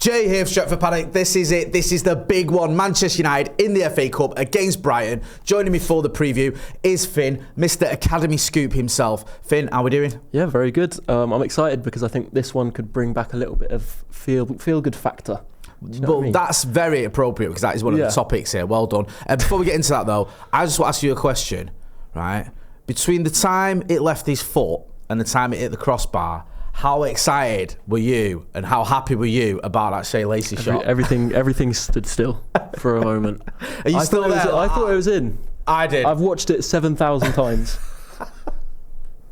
Jay here for Stretford Paddock. This is it. This is the big one. Manchester United in the FA Cup against Brighton. Joining me for the preview is Finn, Mr. Academy Scoop himself. Finn, how are we doing? Yeah, very good. I'm excited because I think this one could bring back a little bit of feel-good factor. You know what I mean? That's very appropriate because that is one of the topics here. Well done. Before we get into that though, I just want to ask you a question, right? Between the time it left his foot and the time it hit the crossbar, how excited were you and how happy were you about that Shea Lacey shot? Everything stood still for a moment. Are you still there? I thought it was in. I did. I've watched it 7,000 times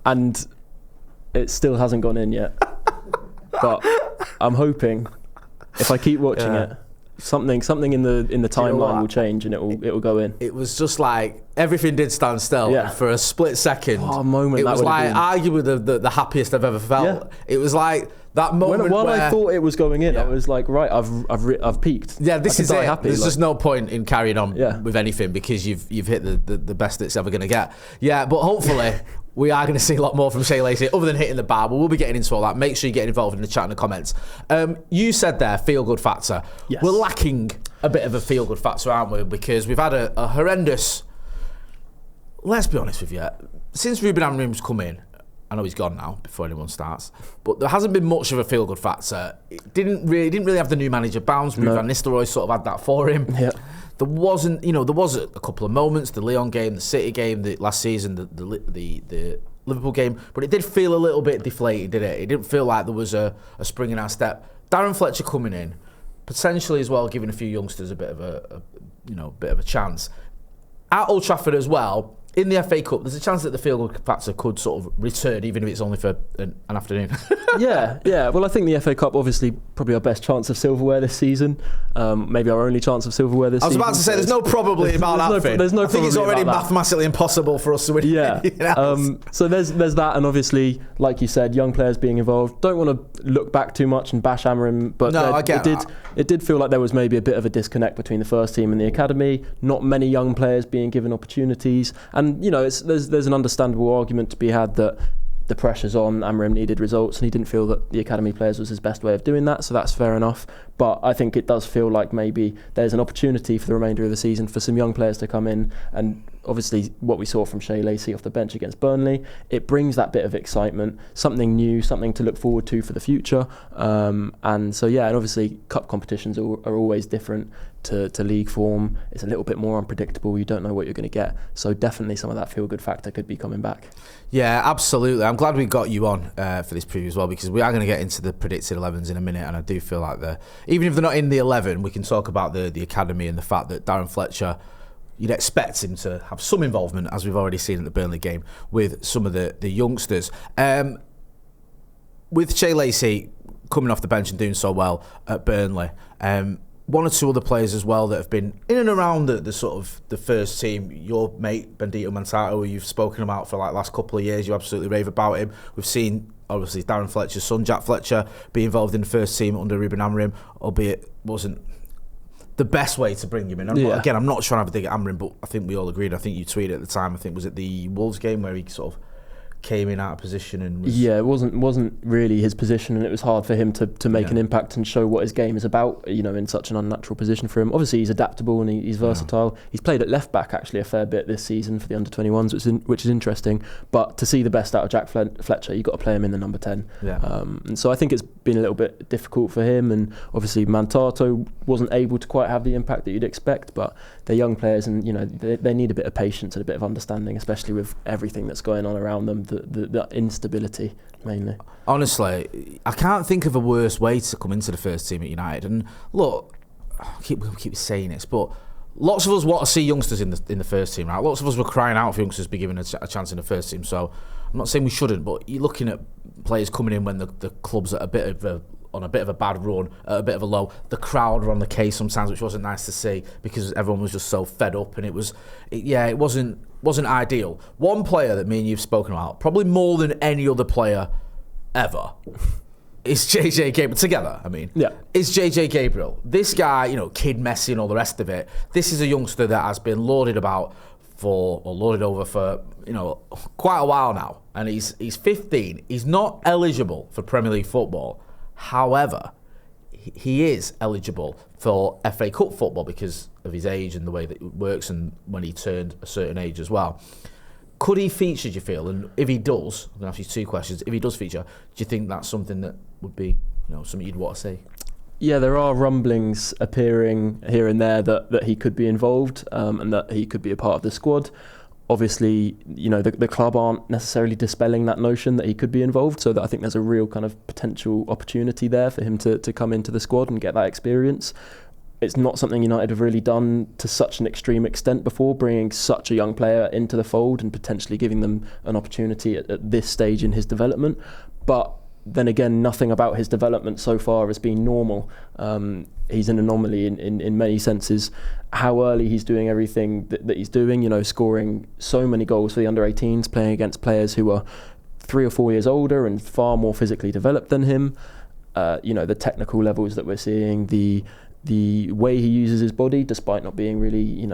and it still hasn't gone in yet. But I'm hoping if I keep watching it, something in the timeline will change and it will go in. It was just like everything did stand still for a split second. Oh, a moment. It was like arguably the happiest I've ever felt. Yeah. It was like that moment while where I thought it was going in, I was like, right, I've peaked. Yeah, this is it. Happy, There's just no point in carrying on with anything because you've hit the best it's ever going to get. Yeah, but hopefully. We are going to see a lot more from Shea Lacey other than hitting the bar, but we'll be getting into all that. Make sure you get involved in the chat and the comments. You said there, feel-good factor. Yes. We're lacking a bit of a feel-good factor, aren't we? Because we've had a horrendous... Let's be honest with you. Since Ruben Amorim's come in, I know he's gone now before anyone starts, but there hasn't been much of a feel-good factor. It didn't really have the new manager bounce. Ruud van Nistelrooy sort of had that for him. Yeah. There was a couple of moments, the Lyon game, the City game, the last season, the Liverpool game, but it did feel a little bit deflated, didn't it? It didn't feel like there was a spring in our step. Darren Fletcher coming in, potentially as well, giving a few youngsters a bit of a chance. At Old Trafford as well, in the FA Cup, there's a chance that the feel-good factor could sort of return, even if it's only for an afternoon. Yeah. Well, I think the FA Cup, obviously, probably our best chance of silverware this season. Maybe our only chance of silverware this season. I was about to say, there's no probably about that thing. There's no I think it's already mathematically impossible for us to win. Yeah. So there's that, and obviously, like you said, young players being involved. Don't want to look back too much and bash Amorim, but it did feel like there was maybe a bit of a disconnect between the first team and the academy. Not many young players being given opportunities. And, there's an understandable argument to be had that the pressure's on, Amorim needed results, and he didn't feel that the academy players was his best way of doing that, so that's fair enough. But I think it does feel like maybe there's an opportunity for the remainder of the season for some young players to come in, and obviously what we saw from Shea Lacey off the bench against Burnley, it brings that bit of excitement, something new, something to look forward to for the future. And obviously cup competitions are always different to league form. It's a little bit more unpredictable. You don't know what you're going to get. So definitely some of that feel-good factor could be coming back. Yeah, absolutely. I'm glad we got you on for this preview as well, because we are going to get into the predicted 11s in a minute, and I do feel like even if they're not in the 11, we can talk about the academy and the fact that Darren Fletcher, you'd expect him to have some involvement, as we've already seen at the Burnley game, with some of the youngsters. With Shea Lacey coming off the bench and doing so well at Burnley, one or two other players as well that have been in and around the sort of the first team. Your mate Bendito Mantato, who you've spoken about for like the last couple of years, you absolutely rave about him. We've seen obviously Darren Fletcher's son, Jack Fletcher, be involved in the first team under Ruben Amorim, albeit wasn't the best way to bring him in. Again, I'm not trying to have a dig at Amorim, but I think we all agreed. I think you tweeted at the time, I think was it the Wolves game where he sort of came in out of position and was... Yeah, it wasn't really his position, and it was hard for him to make an impact and show what his game is about, in such an unnatural position for him. Obviously he's adaptable and he's versatile. He's played at left back actually a fair bit this season for the under-21s, which is interesting, but to see the best out of Jack Fletcher, you've got to play him in the number 10. And so I think it's been a little bit difficult for him, and obviously Mantato wasn't able to quite have the impact that you'd expect, but they're young players, and they need a bit of patience and a bit of understanding, especially with everything that's going on around them. The instability mainly. Honestly, I can't think of a worse way to come into the first team at United. And look, we'll keep saying this, but lots of us want to see youngsters in the first team, right? Lots of us were crying out for youngsters to be given a chance in the first team. So I'm not saying we shouldn't, but you're looking at players coming in when the club's at on a bit of a bad run, at a bit of a low. The crowd were on the case sometimes, which wasn't nice to see because everyone was just so fed up, and it wasn't ideal. One player that me and you've spoken about, probably more than any other player ever, is JJ Gabriel. Together, I mean. Yeah. Is JJ Gabriel. This guy, Kid Messi and all the rest of it, this is a youngster that has been lauded over for quite a while now. And he's 15. He's not eligible for Premier League football. However, he is eligible for FA Cup football because of his age and the way that it works, and when he turned a certain age as well. Could he feature, do you feel? And if he does, I'm going to ask you 2 questions. If he does feature, do you think that's something that would be, something you'd want to see? Yeah, there are rumblings appearing here and there that he could be involved and that he could be a part of the squad. Obviously, the club aren't necessarily dispelling that notion that he could be involved, so that I think there's a real kind of potential opportunity there for him to come into the squad and get that experience. It's not something United have really done to such an extreme extent before, bringing such a young player into the fold and potentially giving them an opportunity at this stage in his development. But then again, nothing about his development so far has been normal. He's an anomaly in many senses. How early he's doing everything that he's doing, scoring so many goals for the under-18s, playing against players who are 3 or 4 years older and far more physically developed than him. The technical levels that we're seeing, the way he uses his body, despite not being really,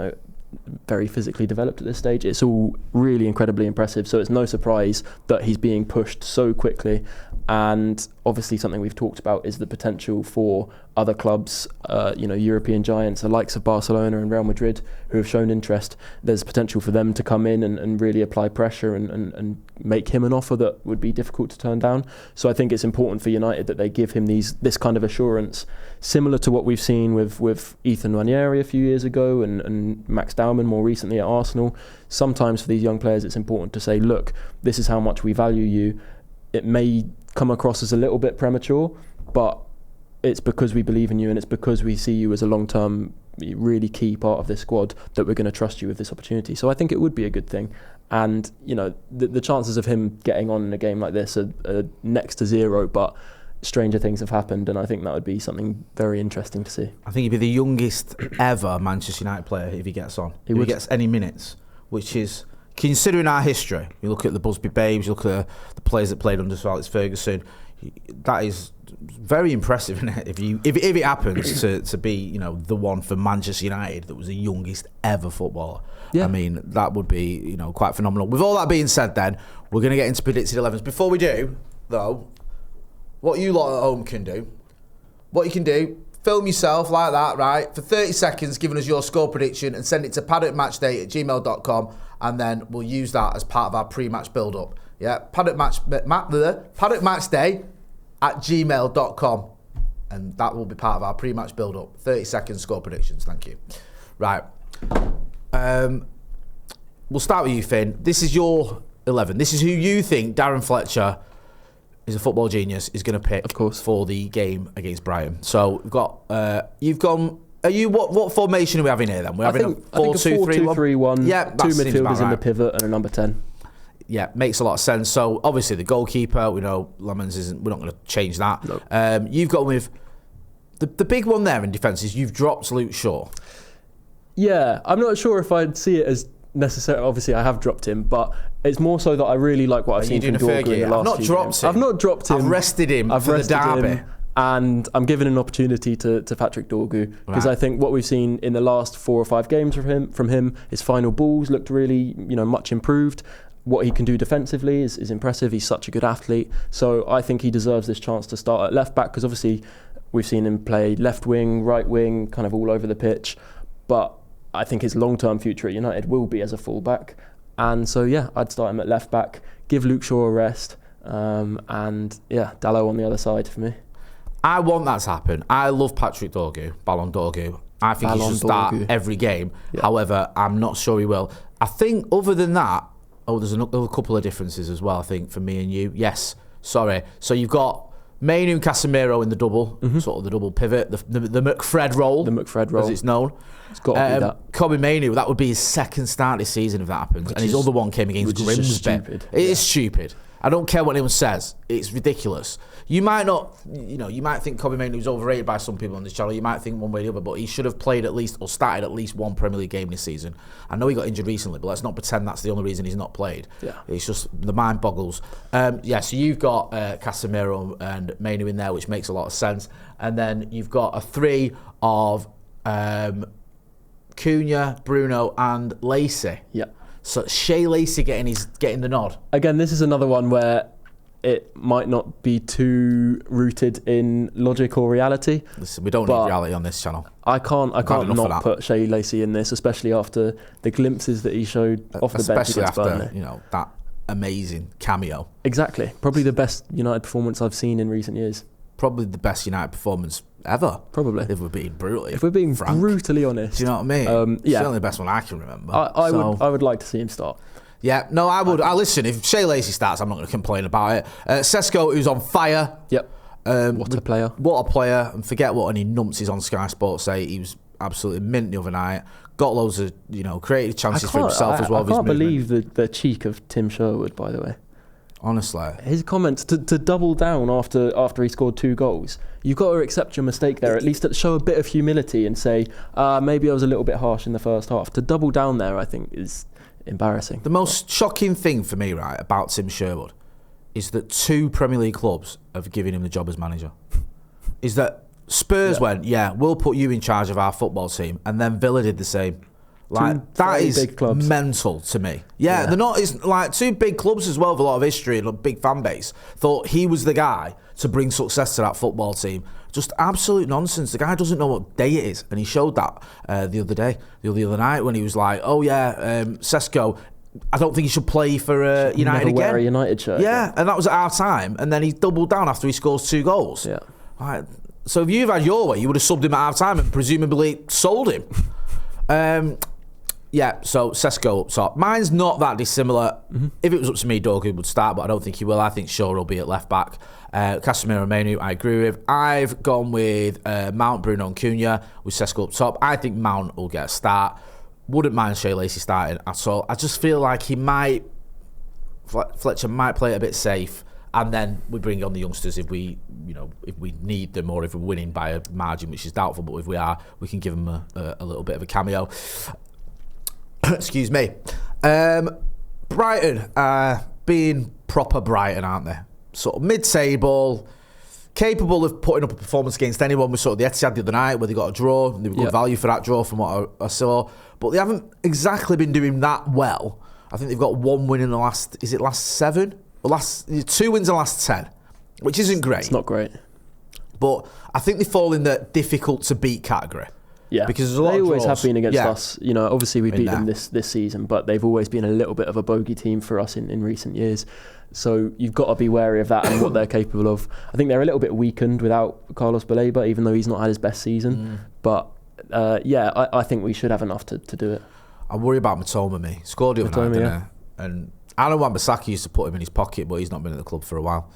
very physically developed at this stage, it's all really incredibly impressive. So it's no surprise that he's being pushed so quickly. And obviously something we've talked about is the potential for other clubs, European giants, the likes of Barcelona and Real Madrid, who have shown interest. There's potential for them to come in and really apply pressure and make him an offer that would be difficult to turn down. So I think it's important for United that they give him this kind of assurance, similar to what we've seen with Ethan Nwaneri a few years ago and Max Dowman more recently at Arsenal. Sometimes for these young players it's important to say, look, this is how much we value you. It may come across as a little bit premature, but it's because we believe in you and it's because we see you as a long-term, really key part of this squad that we're going to trust you with this opportunity. So I think it would be a good thing. And, the chances of him getting on in a game like this are next to zero, but stranger things have happened, and I think that would be something very interesting to see. I think he'd be the youngest ever Manchester United player if he gets on. If he gets any minutes, which is... Considering our history, you look at the Busby Babes, you look at the players that played under Sir Alex Ferguson, that is very impressive, isn't it? If it happens to be, the one for Manchester United that was the youngest ever footballer. Yeah. I mean, that would be, quite phenomenal. With all that being said then, we're going to get into predicted 11s. Before we do, though, what you lot at home can do, film yourself like that, right, for 30 seconds, giving us your score prediction and send it to paddockmatchday@gmail.com, and then we'll use that as part of our pre-match build-up. Yeah, paddockmatchday@gmail.com, and that will be part of our pre-match build-up. 30 seconds score predictions, thank you. Right, we'll start with you, Finn. This is your 11. This is who you think Darren Fletcher is a football genius, is going to pick, of course, for the game against Brighton. So we've got, you've gone. Are you what formation are we having here then? We're having a 4-2-3-1. Yeah, 2 midfielders in the pivot and a number 10. Yeah, makes a lot of sense. So obviously the goalkeeper, we know Lemons isn't. We're not going to change that. Nope. You've got with the big one there in defence is you've dropped Luke Shaw. Yeah, I'm not sure if I'd see it as necessary. Obviously, I have dropped him, but it's more so that I really like what I've seen from Dorgu in the last few games. I've not dropped him. I've rested him for the derby. And I'm giving an opportunity to Patrick Dorgu, because I think what we've seen in the last 4 or 5 games from him, his final balls looked really, much improved. What he can do defensively is impressive. He's such a good athlete. So I think he deserves this chance to start at left back, because obviously we've seen him play left wing, right wing, kind of all over the pitch. But I think his long-term future at United will be as a full-back. And so, yeah, I'd start him at left back, give Luke Shaw a rest, and, yeah, Dalot on the other side for me. I want that to happen. I love Patrick Dorgu, Ballon Dorgu. I think he should start every game. Yeah. However, I'm not sure he will. I think other than that, there's another couple of differences as well, I think, for me and you. Yes, sorry. So you've got Mainu and Casemiro in the double, sort of the double pivot, the McFred role. The McFred role. As it's known. It's got to be that. Kobbie Mainu, that would be his second start this season if that happens. And his other one came against Grimsby. It is stupid. I don't care what anyone says. It's ridiculous. You might not, you might think Kobbie Mainu is overrated by some people on this channel. You might think one way or the other, but he should have played at least, or started at least one Premier League game this season. I know he got injured recently, but let's not pretend that's the only reason he's not played. Yeah. It's just, the mind boggles. So you've got Casemiro and Mainu in there, which makes a lot of sense. And then you've got a 3 of Cunha, Bruno and Lacey. Yeah. So Shea Lacey getting the nod. Again, this is another one where it might not be too rooted in logic or reality. Listen, we don't need reality on this channel. I can't not put Shea Lacey in this, especially after the glimpses that he showed off the bench against Burnley. You know, that amazing cameo. Exactly. Probably the best United performance I've seen in recent years. Probably the best United performance ever. Probably. If we're being frank. Brutally honest. Do you know what I mean? Yeah. Certainly the best one I can remember. I would like to see him start. Yeah, no, I would. Listen, if Shea Lacey starts, I'm not going to complain about it. Sesko, who's on fire. Yep. What a player. What a player. And forget what any numpties on Sky Sports say. He was absolutely mint the other night. Got loads of, creative chances for himself as well. I can't believe the cheek of Tim Sherwood, by the way. Honestly. His comments to double down after he scored 2 goals. You've got to accept your mistake there, at least show a bit of humility and say, maybe I was a little bit harsh in the first half. To double down there, I think, is embarrassing. The most shocking thing for me, right, about Tim Sherwood is that 2 Premier League clubs have given him the job as manager. Is that Spurs went, we'll put you in charge of our football team, and then Villa did the same. Like, that is mental to me. Yeah, they're not. It's like 2 big clubs as well with a lot of history and a big fan base thought he was the guy to bring success to that football team. Just absolute nonsense. The guy doesn't know what day it is, and he showed that the other night when he was like, Sesko, I don't think he should play for United again. Wear a United shirt. Yeah, and that was at our time, and then he doubled down after he scores 2 goals. Yeah. Right. So if you've had your way, you would have subbed him at half time and presumably sold him. So Sesko up top. Mine's not that dissimilar. Mm-hmm. If it was up to me, Dorgu would start, but I don't think he will. I think Shaw will be at left back. Casemiro Menu, I agree with. I've gone with Mount, Bruno and Cunha with Sesko up top. I think Mount will get a start. Wouldn't mind Shea Lacey starting at all. I just feel like Fletcher might play it a bit safe, and then we bring on the youngsters if we need them, or if we're winning by a margin, which is doubtful. But if we are, we can give them a little bit of a cameo. Excuse me. Brighton being proper Brighton, aren't they? Sort of mid-table, capable of putting up a performance against anyone. We saw the Etihad the other night where they got a draw. They were good value for that draw from what I saw. But they haven't exactly been doing that well. I think they've got 1 win in the last 7? Or 2 wins in the last 10, which isn't great. It's not great. But I think they fall in the difficult to beat category. Yeah, because there's a lot they of always draws. Have been against us. Obviously we beat them this season, but they've always been a little bit of a bogey team for us in recent years. So you've got to be wary of that and what they're capable of. I think they're a little bit weakened without Carlos Baleba, even though he's not had his best season. But I think we should have enough to do it. I worry about Matoma, me. Scored the other night, didn't he? And Aaron Wan-Bissaka used to put him in his pocket, but he's not been at the club for a while.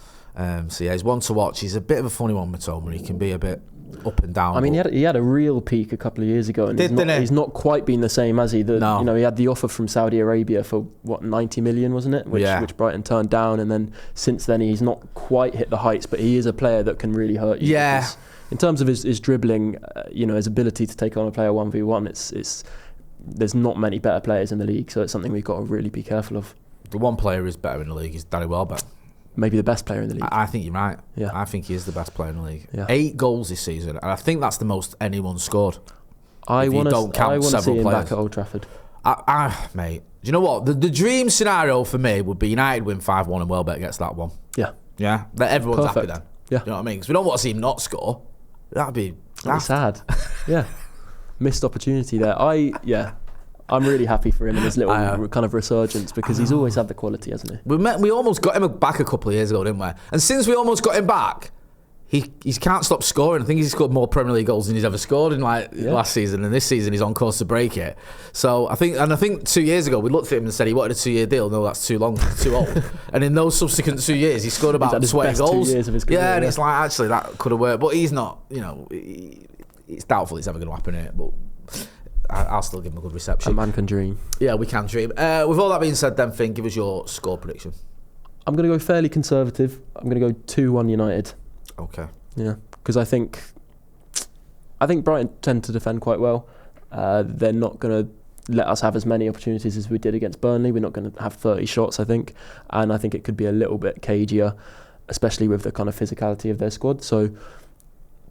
He's one to watch. He's a bit of a funny one, Matoma. He can be a bit up and down. I mean, he had a real peak a couple of years ago, and he's not quite been the same, has he? No. He had the offer from Saudi Arabia for 90 million, wasn't it? Which Brighton turned down, and then since then he's not quite hit the heights, but he is a player that can really hurt you. Yeah. In terms of his dribbling, his ability to take on a player 1v1, there's not many better players in the league, so it's something we've got to really be careful of. The one player who's better in the league is Danny Welbeck. Maybe the best player in the league. I think you're right. Yeah. I think he is the best player in the league. Yeah. 8 goals this season, and I think that's the most anyone scored. I want to see him back at Old Trafford. Mate, do you know what? The dream scenario for me would be United win 5-1 and Welbeck gets that one. Yeah. Yeah? Everyone's Perfect. happy then. Yeah. You know what I mean? Because we don't want to see him not score. That'd be sad. Yeah. Missed opportunity there. I'm really happy for him in his little kind of resurgence, because he's always had the quality, hasn't he? We almost got him back a couple of years ago, didn't we? And since we almost got him back, he can't stop scoring. I think he's scored more Premier League goals than he's ever scored in last season, and this season he's on course to break it. So I think 2 years ago we looked at him and said he wanted a 2-year deal. No, that's too long, he's too old. And in those subsequent 2 years, he scored about 20 goals. 2 years of his career, and it's like, actually that could have worked, but he's not. It's doubtful it's ever going to happen here, but I'll still give him a good reception. A man can dream. Yeah, we can dream. With all that being said, then, Finn, give us your score prediction. I'm going to go fairly conservative. I'm going to go 2-1 United. Okay. Yeah, because I think Brighton tend to defend quite well. They're not going to let us have as many opportunities as we did against Burnley. We're not going to have 30 shots, I think. And I think it could be a little bit cagier, especially with the kind of physicality of their squad. So...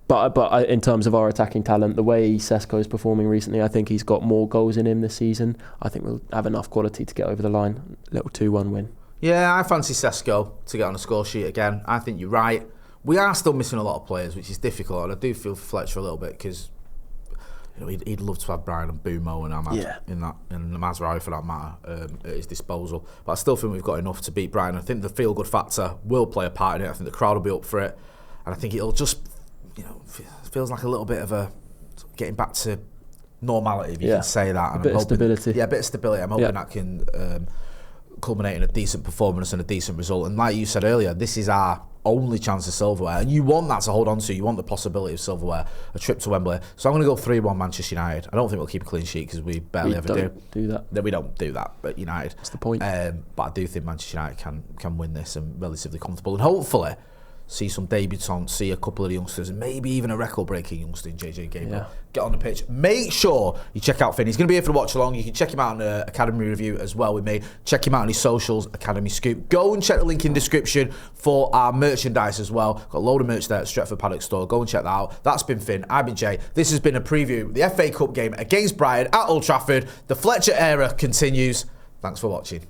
But in terms of our attacking talent, the way Sesko is performing recently, I think he's got more goals in him this season. I think we'll have enough quality to get over the line. Little 2-1 win. Yeah, I fancy Sesko to get on the score sheet again. I think you're right. We are still missing a lot of players, which is difficult, and I do feel for Fletcher a little bit because he'd love to have Brian and Bumo and Ahmad and Mazraoui for that matter at his disposal. But I still think we've got enough to beat Brighton. I think the feel-good factor will play a part in it. I think the crowd will be up for it, and I think it'll just, feels like a little bit of a getting back to normality, if you can say that. And a bit of stability. Yeah, a bit of stability. I'm hoping that can culminate in a decent performance and a decent result. And like you said earlier, this is our only chance of silverware, and you want that to hold on to. You want the possibility of silverware, a trip to Wembley. So I'm going to go 3-1 Manchester United. I don't think we'll keep a clean sheet because we barely ever do that. No, we don't do that, but United. That's the point. But I do think Manchester United can win this and relatively comfortable, and hopefully see some debutants, see a couple of the youngsters, and maybe even a record-breaking youngster in JJ Gabriel. Get on the pitch. Make sure you check out Finn. He's going to be here for the watch-along. You can check him out on the Academy Review as well with me. Check him out on his socials, Academy Scoop. Go and check the link in description for our merchandise as well. Got a load of merch there at Stretford Paddock store. Go and check that out. That's been Finn. I've been Jay. This has been a preview of the FA Cup game against Brighton at Old Trafford. The Fletcher era continues. Thanks for watching.